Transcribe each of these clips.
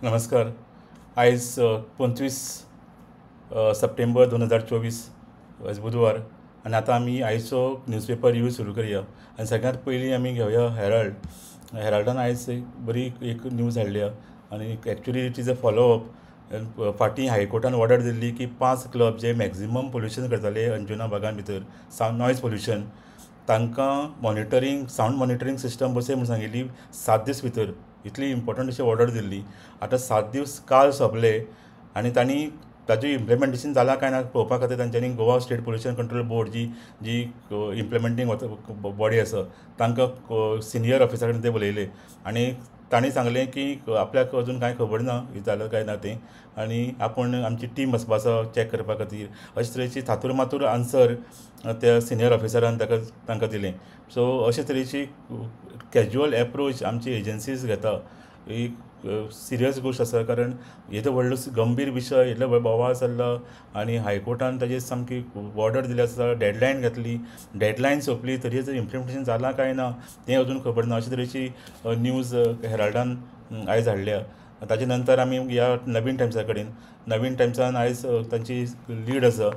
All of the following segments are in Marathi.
नमस्कार. आयज 25 सप्टेंबर 2024 आज बुधवार आनी आतां आमी आयचो न्यूजपेपर यूज सुरू करया. आनी सगळ्यांत पयलीं आमी घेवया हेराल्डान आयज बरी एक न्यूज हाडल्या आनी actually it is a follow up. फाटीं हायकोर्टान ऑर्डर दिल्ली की 5 क्लब जे मॅक्झिमम पोल्युशन करताले अंजुना बागान भितर सावंड नॉयज पोल्युशन तांकां सावंड मॉनिटरींग सिस्टम बसय म्हूण सांगिल्ली 7 दीस भितर. इतली इम्पॉर्टंट अशी ऑर्डर दिल्ली. आतां 7 दीस काल सोंपले आनी तांणी ताजें इम्प्लिमेंटेशन जालां काय ना पळोवपा खातीर तांच्यांनी Goa state pollution control board जी इम्प्लिमेंटींग बॉडी आसा तांकां सिनियर ऑफिसरा कडेन ते बलयले आनी तांणी सांगलें की आपल्याक अजून कांय खबर ना जालें काय ना तें आनी आपूण आमची टीम वचपा आसा चॅक करपा खातीर अशे तरेची थातूर मातूर आन्सर त्या सिनियर ऑफिसरान तांकां दिलें. सो अशे तरेची कॅज्युअल एप्रोच आमची एजन्सीज घेता ही सिरियस गोश्ट आसा. कारण येदो व्हडलो गंभीर विशय इतलो बोवाळ जाल्लो आनी हायकोर्टान ताजेर सामकी ऑर्डर दिली आसा. डेडलायन घातली, डेडलायन सोंपली तरी जर इम्प्लिमेंटेशन जालां काय ना तें अजून खबर ना. अशे तरेची न्यूज हेराल्डान आयज हाडल्या. ताजे नंतर आमी या नवीन टायम्सा कडेन. नवीन टायम्सान आयज तांची लीड आसा.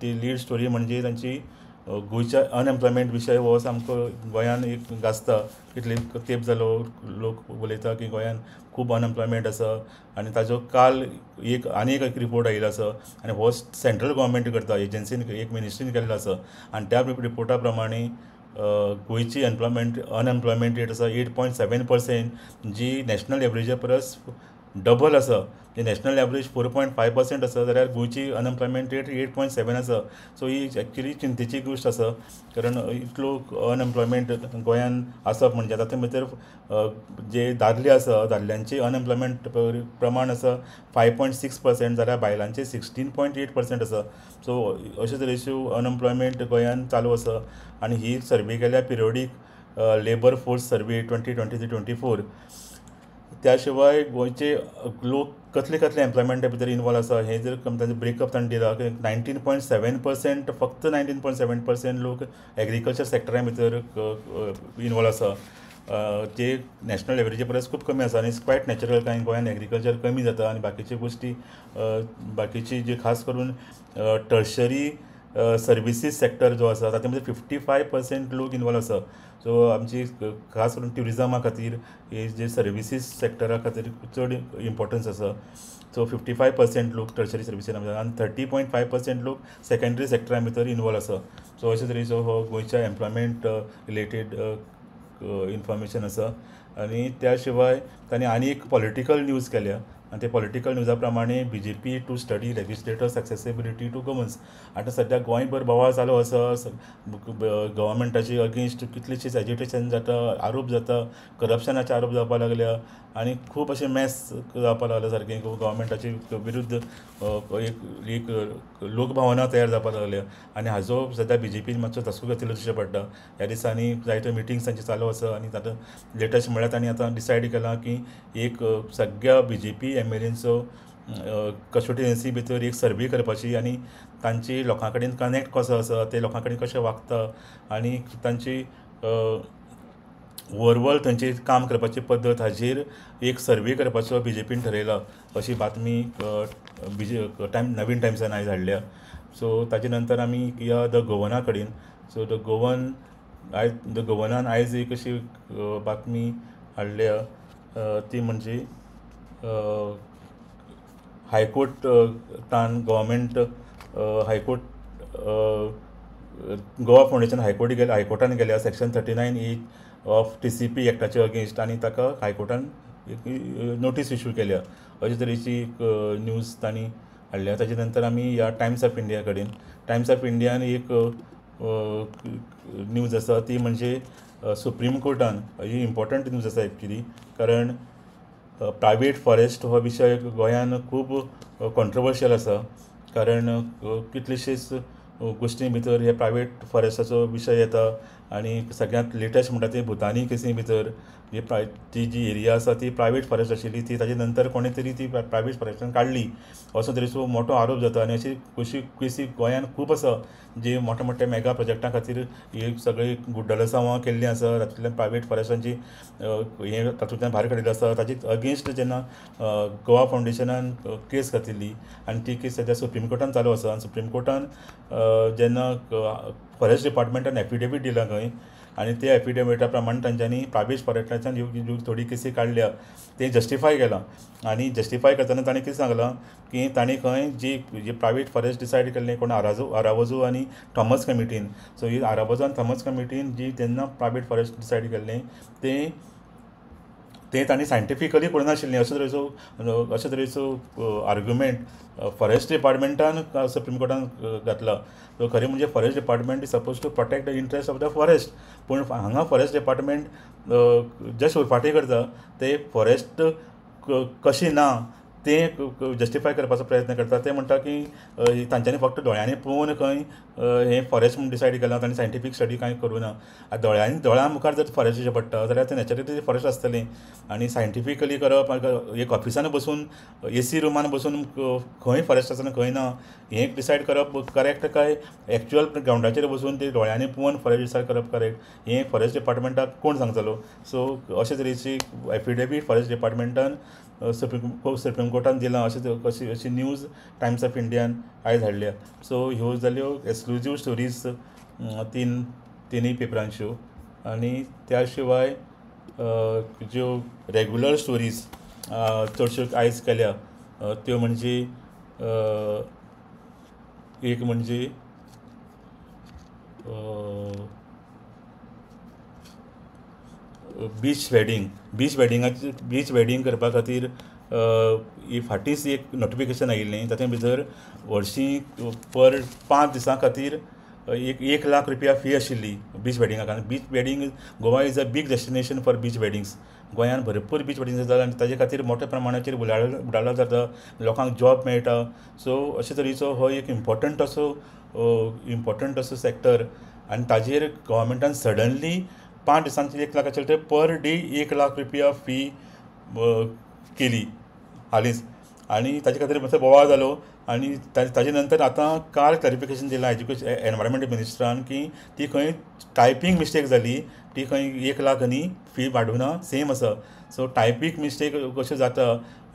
ती लीड स्टोरी म्हणजे तांची गोंयच्या अनएम्प्लॉयमेंट विशय हो सामको गोंयान एक गाजता. कितले तेंप जालो लोक उलयता की गोंयान खूब अनएम्प्लॉयमेंट आसा आनी ताजो काल आनी एक रिपोर्ट आयिल्लो आसा आनी हो सेंट्रल गव्हर्मेंट करता, एजन्सीन एक मिनिस्ट्रीन केल्लो आसा आनी त्या रिपोर्टा प्रमाणे गोंयची अनएम्प्लॉयमेंट रेट आसा 8.7%, जी नॅशनल एवरेजा परस डबल आसा. जे नॅशनल एवरेज 4.5% आसा जाल्यार गोंयची अनएम्प्लॉयमेंट रेट 8.7 आसा. सो ही एक्चुली चिंतेची गोश्ट आसा. कारण इतलो अनएम्प्लॉयमेंट गोंयान आसप म्हणजे तातूंत भितर जे दादले आसा दादल्यांची अनएम्प्लॉयमेंट प्रमाण आसा 5.6% जाल्यार बायलांचे 16.8% आसा. सो अशे तरेच्यो अनएम्प्लॉयमेंट गोंयान चालू आसा आनी ही सर्वे केल्या पिरियोडीक लेबर फोर्स सर्वे 2023-24. त्या शिवाय गोंयचे लोक कसले एम्प्लॉयमेंटा भितर इनवॉल्व आसा हें जर तांचो ब्रेकअप ताणें दिला की 19.7% फक्त 19.7% लोक एग्रीकल्चर सेक्टरा भितर इनवॉल्व आसा. जे नॅशनल एवरेजी परस खूब कमी आसा आनी क्वायट नॅचरल काय गोंयान एग्रीकल्चर कमी जाता आनी बाकीचे गोश्टी बाकीची जी खास करून टर्शरी सर्विसीस सेक्टर जो आसा तातूंत भितर 55% लोक इनवॉल्व आसा. सो आमची खास करून ट्युरिजमा खातीर हे जे सर्विसीस सेक्टरा खातीर चड इम्पॉर्टन्स आसा. सो 55% लोक टर्शरी सर्विसीन आनी 30.5% लोक सेकंडरी सेक्टरा भितर इनवॉल्व आसा. सो अशे तरेचो हो गोंयच्या एम्प्लॉयमेंट रिलेटेड इन्फॉर्मेशन आसा. आनी त्या शिवाय तांणी आनी एक पॉलिटिकल न्यूज केल्या आनी ते पॉलिटिकल न्यूजा प्रमाणे BJP to study legislators accessibility to governance. आतां सद्या गोंयभर बोवाळ चालू आसा. गव्हर्मेंटाची अगेन्स्ट कितलेशेच एजिटेशन जाता, आरोप जाता, करप्शनाचे आरोप जावपा लागल्या आनी खूब अशें मॅस जावपा लागल्या सारकें गव्हर्मेंटाचे विरुद्ध एक लोकभावना तयार जावपा लागल्या आनी हाजो सद्या BJPन मातसो धसको घेतिल्लो दिश्टी पडटा. ह्या दिसांनी जायत्यो मिटिंग्स तांची चालू आसा आनी तातूंत लेटस्ट म्हळ्यार तांणी आतां डिसायड केलां की एक सगळ्या BJP MLAंचो कन्स्टिट्युएन्सी भितर एक सर्वे करपाची आनी तांची लोकां कडेन कनेक्ट कसो आसा, ते लोकां कडेन कशें वागता आनी तांची ओवरऑल थंयची काम करपाची पद्दत हाजेर एक सर्वे करपाचो BJPन ठरयला अशी बातमी नवीन टायम्सान आयज हाडल्या. सो ताजे नंतर आमी या द गोवना कडेन. सो द गोवनान आयज एक अशी बातमी हाडल्या ती म्हणजे हायकोर्टान गोवा फावंडेशन हायकोर्टान गेल्या सेक्शन 39A ऑफ TCP एक्टाचे अगेन्स्ट आनी ताका हायकोर्टान नोटीस इश्यू केल्या. अशे तरेची एक न्यूज तांणी हाडल्या. ताजे नंतर आमी ह्या टायम्स ऑफ इंडिया कडेन. टायम्स ऑफ इंडियान एक न्यूज आसा ती म्हणजे सुप्रीम कोर्टान ही इम्पॉर्टंट न्यूज आसा एक्चुली. कारण प्रायवेट फॉरेस्ट हो विशय गोंयान खूब कॉन्ट्रोवर्शियल आसा. कारण कितलेशेच गोश्टी भितर हे प्रायवेट फॉरेस्टाचो विशय येता आनी सगळ्यांत लेटस्ट म्हणटा ते भुतानी केसी भितर ती जी एरिया आसा ती प्रायवेट फॉरेस्ट आशिल्ली ती ताजे नंतर कोणे तरी ती प्रायवेट फॉरेस्टान काडली असो तरेचो मोठो आरोप जाता आनी अशी कशी केसी गोंयांत खूब आसा जी मोठ्या मोठ्या मेगा प्रोजेक्टा खातीर ही सगळी गुड्डलसांवां केल्लीं आसा तातूंतल्यान प्रायवेट फॉरेस्टांची हे तातूंतल्यान भायर काडिल्लो आसा ताजे अगेन्स्ट जेन्ना गोवा फावंडेशनान केस घातिल्ली आनी ती केस सद्या सुप्रीम कोर्टान चालू आसा आनी सुप्रीम कोर्टान जेन्ना फॉरेस्ट डिपार्टमेंटान एफिडेवीट दिला खंय आनी त्या एफिडेविटा प्रमाणे तांच्यांनी प्रायवेट फॉरेस्टाच्यान थोडी केसी काडल्या ते जस्टिफाय केलां आनी जस्टिफाय करतना ताणें कितें सांगलां की तांणी खंय जी प्रायवेट फॉरेस्ट डिसायड केल्लें कोण आरावजू आनी थॉमस कमिटीन सो ही आरावजू आनी थॉमस कमिटीन जी तेन्ना प्रायवेट फॉरेस्ट डिसायड केल्लें ते तांणी सायंटिफिकली करुनाशिल्लें अशे तरेचो आर्ग्युमेंट फॉरेस्ट डिपार्टमेंटान सुप्रीम कोर्टान घातला सो खरें म्हणजे forest department is supposed to protect the interest of the forest पूण हांगा फॉरेस्ट डिपार्टमेंट जस्ट उरफाटी करता ते फॉरेस्ट कशी ना ते जस्टिफाय करपाचो प्रयत्न करता ते म्हणटा की तांच्यांनी फक्त दोळ्यांनी पळोवन खंय हे फॉरेस्ट म्हूण डिसायड केलां तांणी सायंटिफीक स्टडी कांय करूं ना दोळ्यां मुखार जर फॉरेस्ट दिवचें पडटा जाल्यार तें नॅचरली फॉरेस्ट आसतलें आनी सायंटिफिकली करप एक ऑफिसान बसून एसी रुमान बसून खंय फॉरेस्ट आसा खंय ना हें डिसायड करप करेक्ट काय एक्चुअल ग्रावंडाचेर बसून ते दोळ्यांनी पळोवन फॉरेस्ट डिसायड करप करेक्ट हें फॉरेस्ट डिपार्टमेंटाक कोण सांगतलो सो अशे तरेची एफिडेवीट फॉरेस्ट डिपार्टमेंटान सुप्रीम कोर्टान दिलां अशी न्यूज टायम्स ऑफ इंडियान आयज हाडल्या सो ह्यो जाल्यो एक्सक्लुजीव स्टोरीज तिनूय पेपरांच्यो आनी त्या शिवाय ज्यो रेगुलर स्टोरीज चडश्यो आयज केल्या त्यो म्हणजे एक म्हणजे बीच वेडींग करपा खातीर ही फाटींच एक नोटिफिकेशन आयिल्लें तातूंत भितर वर्शीं पर 5 दिसां खातीर 1 लाख रुपया फी आशिल्ली बीच वेडिंगाक आनी beach wedding Goa is a big destination for beach weddings गोंयांत भरपूर बीच वेडिंग्स जातात आनी ताजे खातीर मोठ्या प्रमाणाचेर बुलाढाल जाता लोकांक जॉब मेळटा सो अशे तरेचो हो एक इम्पॉर्टंट असो सॅक्टर आनी ताजेर गव्हर्मेंटान सडनली 5 दिसांची 1 लाखाचेर पर डे 1 लाख रुपया फी केली हालींच आनी ताजे खातीर मातसो बोवाळ जालो आनी ताजे नंतर आतां काल क्लॅरिफिकेशन दिलां एनवायरमेंट मिनिस्टरान की ती खंय टायपींग मिस्टेक जाली ती खंय 1 लाख न्ही फी वाडूना सेम आसा सो टायपींग मिस्टेक कश्यो जाता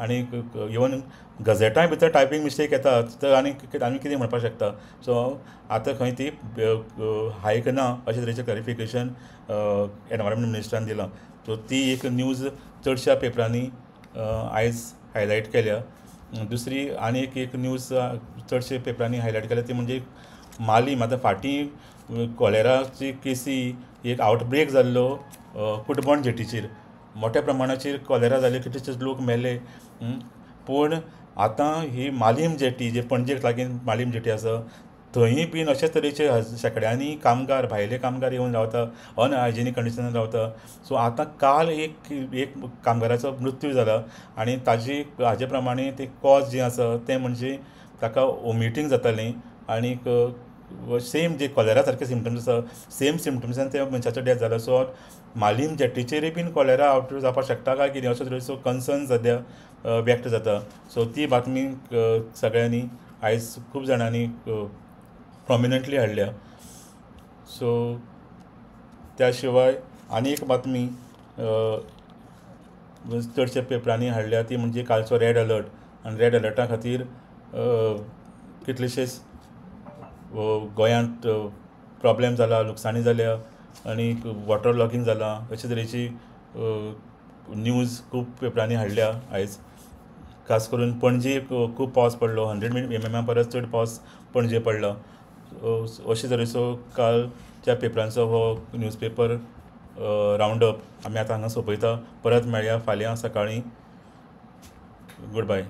आनी इवन गजेटाय भितर टायपींग मिस्टेक येता तर आनी कितें म्हणपाक शकता सो आतां खंय ती हायक ना अशे तरेचें क्लॅरिफिकेशन एनवायरमेंट मिनिस्टरान दिलां सो ती एक न्यूज चडशा पेपरांनी आयज हायलायट केल्या दुसरी आनी एक न्यूज चडशे पेपरांनी हायलायट केल्या ती म्हणजे मालीम आतां फाटीं कॉलेराची केसी एक आवटब्रेक जाल्लो कुटबॉण जेटीचेर मोठ्या प्रमाणाचेर कॉलेरा जाल्ले कितलेशेच लोक मेले पूण आतां ही मालीम जेटी जे पणजेक लागीं मालीम जेटी आसा थंयय बीन अशेच तरेचे शेकड्यांनी कामगार भायले कामगार येवन रावता अनहायजेनीक कंडिशनान रावता सो आतां काल एक कामगाराचो मृत्यू जाला आनी हाजे प्रमाणे ते कॉज जें आसा तें म्हणजे ताका वॉमिटींग जातालें आनीक सेम जे कॉलेरा सारके सिमटम्स आसा सेम सिमटम्सान त्या मनशाचो डेथ जाला सो मालीम जेटीचेरय बीन कॉलेरा आवटब्रेक जावपाक शकता काय कितें असो तरेचो कन्सर्न सद्या व्यक्त जाता सो ती बातमी सगळ्यांनी आयज खूब जाणांनी प्रॉमिनंटली हाडल्या सो त्या शिवाय आनी एक बातमी चडशा पेपरांनी हाडल्या ती म्हणजे कालचो रेड अलर्ट आनी रेड अलर्टा खातीर कितलेशेच गोंयांत प्रॉब्लेम जाला लुकसाणी जाल्या आनी वॉटर लॉगींग जालां अशे तरेची न्यूज खूब पेपरांनी हाडल्या आयज खास करून पणजे खूब पावस पडलो 100 mm परस चड पावस पणजे पडला अशे तरेचो कालच्या पेपरांचो हो न्यूजपेपर रावंड अप आमी आतां हांगा सोंपयता परत मेळया फाल्यां सकाळीं गूड बाय